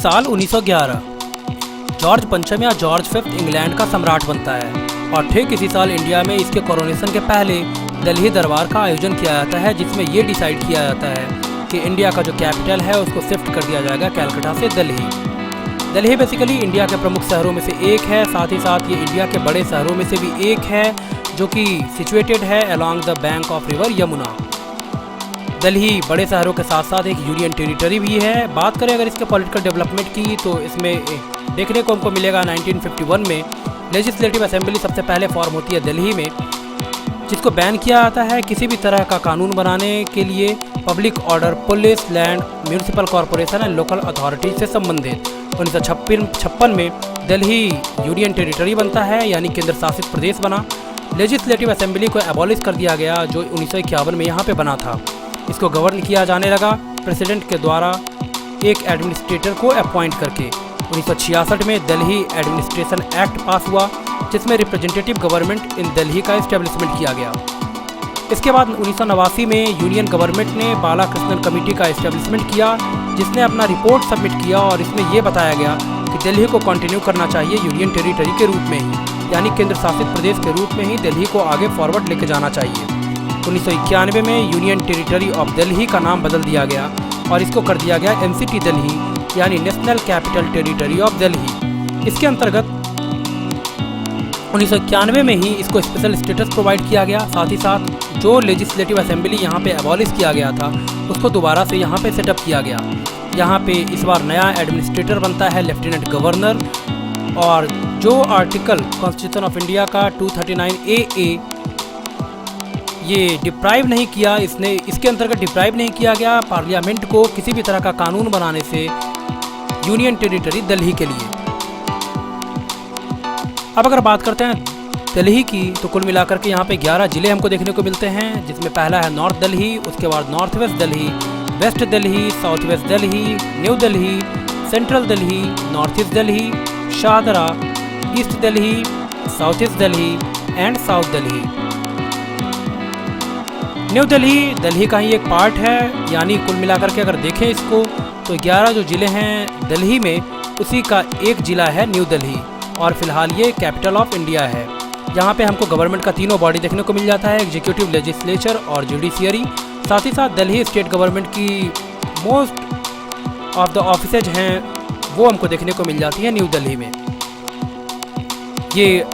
साल 1911 जॉर्ज पंचम या जॉर्ज फिफ्थ इंग्लैंड का सम्राट बनता है और ठीक इसी साल इंडिया में इसके कोरोनेशन के पहले दिल्ली दरबार का आयोजन किया जाता है, जिसमें ये डिसाइड किया जाता है कि इंडिया का जो कैपिटल है उसको शिफ्ट कर दिया जाएगा कैलकाटा से दिल्ली। दिल्ली बेसिकली इंडिया के प्रमुख शहरों में से एक है, साथ ही साथ ये इंडिया के बड़े शहरों में से भी एक है जो कि सिचुएटेड है along the bank of river Yamuna. Delhi बड़े शहरों के साथ साथ एक यूनियन टेरिटरी भी है। बात करें अगर इसके पॉलिटिकल डेवलपमेंट की तो इसमें देखने को हमको मिलेगा 1951 में लेजिस्लेटिव असेंबली सबसे पहले फॉर्म होती है दिल्ली में, जिसको बैन किया जाता है किसी भी तरह का कानून बनाने के लिए public order, police, land, municipal corporation and local authority से संबंधित। 1956 में दिल्ली यूनियन टेरिटरी बनता है, यानी केंद्र शासित प्रदेश बना। लेजिस्लेटिव असेंबली को एबॉलिश कर दिया गया जो 1951 में यहाँ पे बना था। इसको गवर्न किया जाने लगा प्रेसिडेंट के द्वारा एक एडमिनिस्ट्रेटर को अपॉइंट करके। 1966 में दिल्ली एडमिनिस्ट्रेशन एक्ट पास हुआ जिसमें रिप्रेजेंटेटिव गवर्नमेंट इन दिल्ली का इस्टेब्लिशमेंट किया गया। इसके बाद 1989 में यूनियन गवर्नमेंट ने बालाकृष्णन कमेटी का इस्टेब्लिशमेंट किया, जिसने अपना रिपोर्ट सबमिट किया और इसमें यह बताया गया कि दिल्ली को कंटिन्यू करना चाहिए यूनियन टेरिटरी के रूप में ही, यानी केंद्र शासित प्रदेश के रूप में ही दिल्ली को आगे फॉरवर्ड लेके जाना चाहिए। 1991 में यूनियन टेरिटरी ऑफ दिल्ली का नाम बदल दिया गया और इसको कर दिया गया एनसीटी दिल्ली, यानी national capital territory of Delhi. इसके अंतर्गत 1991 में ही इसको स्पेशल स्टेटस प्रोवाइड किया गया। साथ ही साथ जो लेजिस्लेटिव असेंबली यहाँ पे एबॉलिश किया गया था उसको दोबारा से यहाँ पे सेटअप किया गया। यहाँ पे इस बार नया एडमिनिस्ट्रेटर बनता है लेफ्टिनेंट गवर्नर, और जो आर्टिकल कॉन्स्टिट्यूशन ऑफ इंडिया का 239AA ये डिप्राइव नहीं किया, इसके अंतर्गत डिप्राइव नहीं किया गया पार्लियामेंट को किसी भी तरह का कानून बनाने से यूनियन टेरिटरी दिल्ली के लिए। अब अगर बात करते हैं दिल्ली की तो कुल मिलाकर के यहाँ पे 11 जिले हमको देखने को मिलते हैं, जिसमें पहला है नॉर्थ दिल्ली, उसके बाद North West Delhi, West Delhi, South West Delhi, New Delhi, Central Delhi, North East Delhi, Shahdara, East Delhi, South East Delhi and South Delhi. New Delhi Delhi का ही एक पार्ट है, यानी कुल मिलाकर के अगर देखें इसको तो 11 जो ज़िले हैं दिल्ली में उसी का एक ज़िला है न्यू दिल्ली, और फिलहाल ये कैपिटल ऑफ इंडिया है। यहाँ पे हमको गवर्नमेंट का तीनों बॉडी देखने को मिल जाता है, एग्जीक्यूटिव, लेजिस्लेचर और जुडिशियरी। साथ ही साथ दिल्ली स्टेट गवर्नमेंट की मोस्ट ऑफ द ऑफिसेज हैं वो हमको देखने को मिल जाती है न्यू दिल्ली में। ये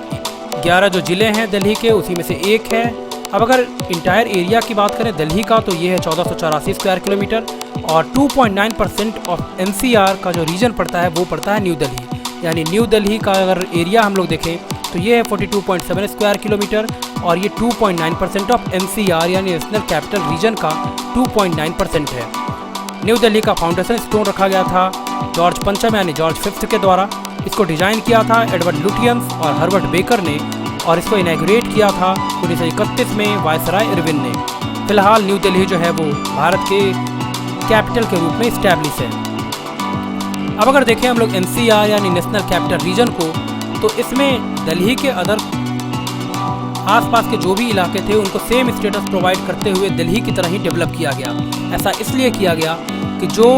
11 जो ज़िले हैं दिल्ली के उसी में से एक है। अब अगर इंटायर एरिया की बात करें दिल्ली का तो ये है 1484 स्क्वायर किलोमीटर, और 2.9% ऑफ NCR का जो रीजन पड़ता है वो पड़ता है न्यू दिल्ली, यानी न्यू दिल्ली का अगर एरिया हम लोग देखें तो ये है 42.7 स्क्वायर किलोमीटर, और ये 2.9% ऑफ NCR यानी नेशनल कैपिटल रीजन का 2.9% है। न्यू दिल्ली का फाउंडेशन स्टोन रखा गया था जॉर्ज पंचम यानी जॉर्ज फिफ्थ के द्वारा। इसको डिजाइन किया था एडवर्ड लुटियंस और हर्बर्ट बेकर ने, और इसको इनैगुरेट किया था 1931 में वायसराय इरविन ने। फिलहाल न्यू दिल्ली जो है वो भारत के कैपिटल के रूप में इस्टेब्लिश है। अब अगर देखें हम लोग NCR यानी नेशनल कैपिटल रीजन को, तो इसमें दिल्ली के अदर आसपास के जो भी इलाके थे उनको सेम स्टेटस प्रोवाइड करते हुए दिल्ली की तरह ही डेवलप किया गया। ऐसा इसलिए किया गया कि जो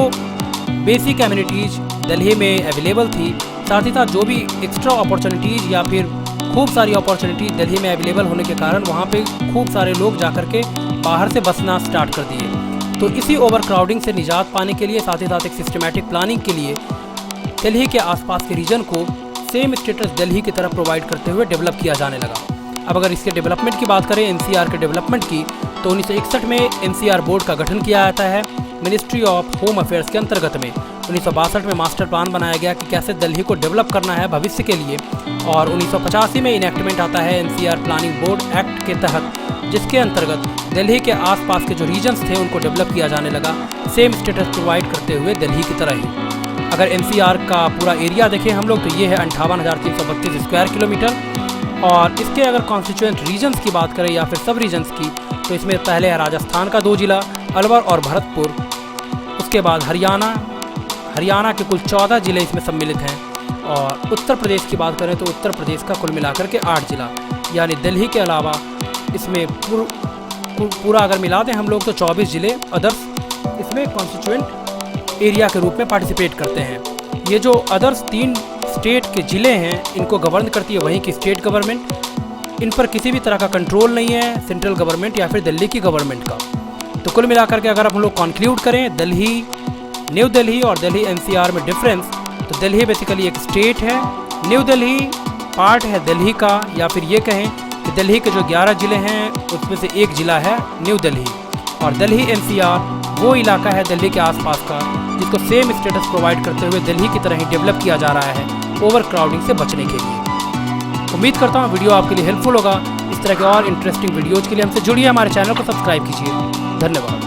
बेसिक एमिनिटीज़ दिल्ली में अवेलेबल थी, साथ ही साथ जो भी एक्स्ट्रा अपॉर्चुनिटीज़ या फिर खूब सारी अपॉर्चुनिटी दिल्ली में अवेलेबल होने के कारण वहाँ पे खूब सारे लोग जाकर के बाहर से बसना स्टार्ट कर दिए। तो इसी ओवर क्राउडिंग से निजात पाने के लिए, साथ ही साथ एक सिस्टमैटिक प्लानिंग के लिए दिल्ली के आसपास के रीजन को सेम स्टेटस दिल्ली की तरह प्रोवाइड करते हुए डेवलप किया जाने लगा। अब अगर इसके डेवलपमेंट की बात करें NCR के डेवलपमेंट की, तो 1961 में NCR बोर्ड का गठन किया जाता है मिनिस्ट्री ऑफ होम अफेयर्स के अंतर्गत में। 1962 में मास्टर प्लान बनाया गया कि कैसे दिल्ली को डेवलप करना है भविष्य के लिए, और 1985 में इनेक्टमेंट आता है NCR प्लानिंग बोर्ड एक्ट के तहत, जिसके अंतर्गत दिल्ली के आसपास के जो रीजन्स थे उनको डेवलप किया जाने लगा सेम स्टेटस प्रोवाइड करते हुए दिल्ली की तरह ही। अगर NCR का पूरा एरिया देखें हम लोग तो ये है 58,332 स्क्वायर किलोमीटर, और इसके अगर कॉन्स्टिट्यूएंट रीजन्स की बात करें या फिर सब रीजन्स की, तो इसमें पहले है राजस्थान का 2 जिला अलवर और भरतपुर, उसके बाद हरियाणा के कुल 14 ज़िले इसमें सम्मिलित हैं, और उत्तर प्रदेश की बात करें तो उत्तर प्रदेश का कुल मिलाकर के 8 जिला, यानी दिल्ली के अलावा इसमें पूरा अगर मिला दें हम लोग तो 24 ज़िले अदर्स इसमें कॉन्स्टिट्यूएंट एरिया के रूप में पार्टिसिपेट करते हैं। ये जो अदर्स 3 स्टेट के ज़िले हैं इनको गवर्न करती है वहीं की स्टेट गवर्नमेंट। इन पर किसी भी तरह का कंट्रोल नहीं है सेंट्रल गवर्नमेंट या फिर दिल्ली की गवर्नमेंट का। तो कुल मिलाकर के अगर हम लोग कंक्लूड करें दिल्ली, न्यू दिल्ली और दिल्ली एनसीआर में डिफरेंस, तो दिल्ली बेसिकली एक स्टेट है, न्यू दिल्ली पार्ट है दिल्ली का, या फिर ये कहें कि दिल्ली के जो 11 ज़िले हैं उसमें से एक ज़िला है न्यू दिल्ली। और दिल्ली एनसीआर वो इलाका है दिल्ली के आसपास का जिसको सेम स्टेटस प्रोवाइड करते हुए दिल्ली की तरह ही डेवलप किया जा रहा है ओवर क्राउडिंग से बचने के लिए। उम्मीद करता हूँ वीडियो आपके लिए हेल्पफुल होगा। इस तरह के और इंटरेस्टिंग वीडियोज़ के लिए हमसे जुड़िए, हमारे चैनल को सब्सक्राइब कीजिए। धन्यवाद।